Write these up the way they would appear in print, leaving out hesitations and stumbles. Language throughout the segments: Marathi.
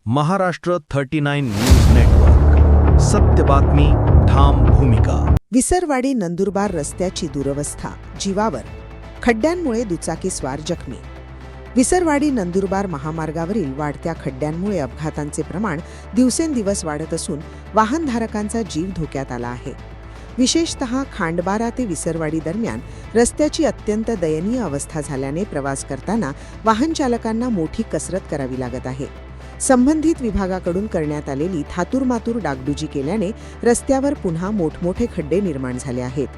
Maharashtra 39 news network. सत्य बातमी, ठाम भूमिका. विसरवाडी नंदुरबार रस्त्याची दुरवस्था, जीवावर. खड्ड्यांमुळे दुचाकीस्वार जखमी. विसरवाडी नंदुरबार महामार्गावरील वाढत्या खड्ड्यांमुळे अपघातांचे प्रमाण दिवसेंदिवस वाढत असून वाहनधारकांचा जीव धोक्यात आला आहे. विशेषतः खांडबारा ते विसरवाडी दरम्यान रस्त्याची अत्यंत दयनीय अवस्था झाल्याने प्रवास करताना वाहनचालकांना मोठी कसरत करावी लागत आहे. संबंधित विभागाकडून करण्यात आलेली थातूरमातूर डागडुजी केल्याने रस्त्यावर पुन्हा मोठमोठे खड्डे निर्माण झाले आहेत.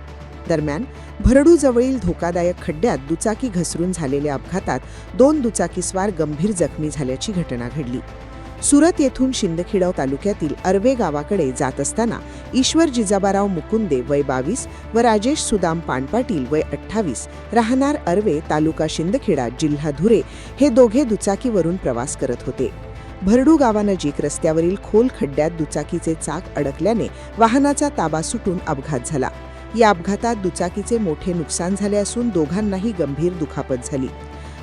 दरम्यान भरडूजवळील धोकादायक खड्ड्यात दुचाकी घसरून झालेल्या अपघातात 2 दुचाकीस्वार गंभीर जखमी झाल्याची घटना घडली. सुरत येथून शिंदखेडा तालुक्यातील अर्वे गावाकडे जात असताना ईश्वर जिजाबाराव मुकुंदे वय 22 व राजेश सुदाम पानपाटील वय 28 राहणार अर्वे तालुका शिंदखेडा जिल्हा धुळे हे दोघे दुचाकीवरून प्रवास करत होते. भरडू गावानजीक रस्त्यावरील खोल खड्ड्यात दुचाकीचे चाक अडकल्याने वाहनाचा ताबा सुटून अपघात झाला. या अपघातात दुचाकीचे मोठे नुकसान झाले असून दोघांनाही गंभीर दुखापत झाली.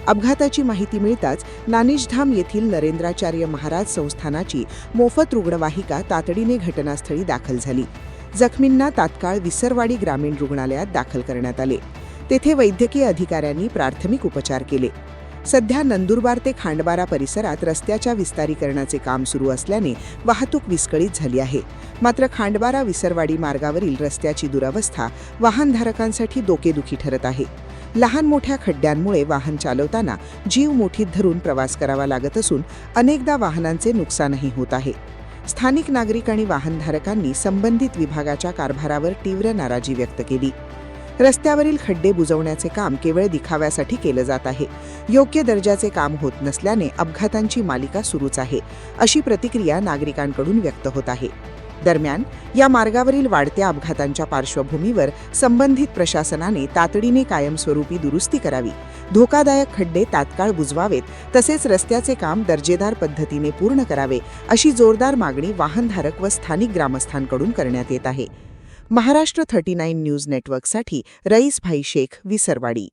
अपघाताची माहिती मिळताच नानिशधाम येथील नरेंद्राचार्य महाराज संस्थानाची मोफत रुग्णवाहिका तातडीने घटनास्थळी दाखल झाली. जखमींना तात्काळ विसरवाडी ग्रामीण रुग्णालयात दाखल करण्यात आले. तेथे वैद्यकीय अधिकाऱ्यांनी प्राथमिक उपचार केले. सध्या नंदुरबार ते खांडबारा परिसरात रस्त्याच्या विस्तारीकरणाचे काम सुरू असल्याने वाहतूक विस्कळीत झाली आहे. मात्र खांडबारा विसरवाडी मार्गावरील रस्त्याची दुरवस्था वाहनधारकांसाठी डोकेदुखी ठरत आहे. लहान मोठ्या खड्ड्यांमुळे वाहन चालवताना जीव मुठीत धरून प्रवास करावा लागत असून अनेकदा वाहनांचे नुकसानही होत आहे. स्थानिक नागरिक आणि वाहनधारकांनी संबंधित विभागाच्या कारभारावर तीव्र नाराजी व्यक्त केली. रस्त्यावरील खड्डे बुजवण्याचे काम केवळ दिखाव्यासाठी केलं जात आहे. योग्य दर्जाचे काम होत नसल्याने अपघातांची मालिका सुरूच आहे, अशी प्रतिक्रिया नागरिकांकडून व्यक्त होत आहे. दरम्यान या मार्गावरील वाढत्या अपघातांच्या पार्श्वभूमीवर संबंधित प्रशासनाने तातडीने कायमस्वरूपी दुरुस्ती करावी, धोकादायक खड्डे तात्काळ बुजवावेत, तसेच रस्त्याचे काम दर्जेदार पद्धतीने पूर्ण करावे, अशी जोरदार मागणी वाहनधारक व स्थानिक ग्रामस्थांकडून करण्यात येत आहे. महाराष्ट्र 39 न्यूज नेटवर्कसाठी रईस भाई शेख, विसरवाडी.